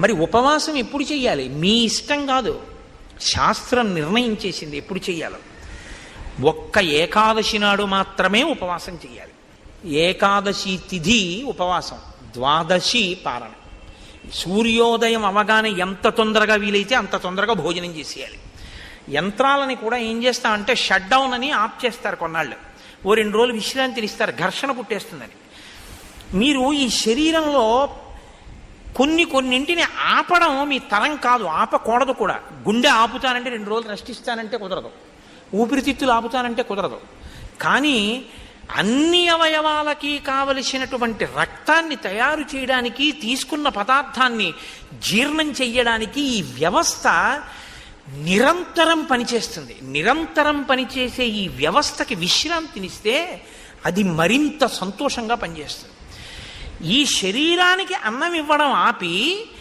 మరి ఉపవాసం ఎప్పుడు చెయ్యాలి? మీ ఇష్టం కాదు, శాస్త్రం నిర్ణయం చేసింది ఎప్పుడు చెయ్యాలో. ఒక్క ఏకాదశి నాడు మాత్రమే ఉపవాసం చెయ్యాలి. ఏకాదశి తిథి ఉపవాసం, ద్వాదశి పారణ. సూర్యోదయం అవగానే ఎంత తొందరగా వీలైతే అంత తొందరగా భోజనం చేసేయాలి. యంత్రాలని కూడా ఏం చేస్తామంటే షట్ డౌన్ అని ఆఫ్ చేస్తారు కొన్నాళ్ళు, ఓ 2 రోజులు విశ్రాంతిని ఇస్తారు, ఘర్షణ పుట్టేస్తుందని. మీరు ఈ శరీరంలో కొన్నింటిని ఆపడం మీ తరం కాదు, ఆపకూడదు కూడా. గుండె ఆపుతానంటే 2 రోజులు రెస్ట్ ఇస్తానంటే కుదరదు, ఊపిరితిత్తులు ఆపుతానంటే కుదరదు. కానీ అన్ని అవయవాలకి కావలసినటువంటి రక్తాన్ని తయారు చేయడానికి, తీసుకున్న పదార్థాన్ని జీర్ణం చెయ్యడానికి ఈ వ్యవస్థ నిరంతరం పనిచేస్తుంది. నిరంతరం పనిచేసే ఈ వ్యవస్థకి విశ్రాంతినిస్తే అది మరింత సంతోషంగా పనిచేస్తుంది. ఈ శరీరానికి అన్నం ఇవ్వడం ఆపి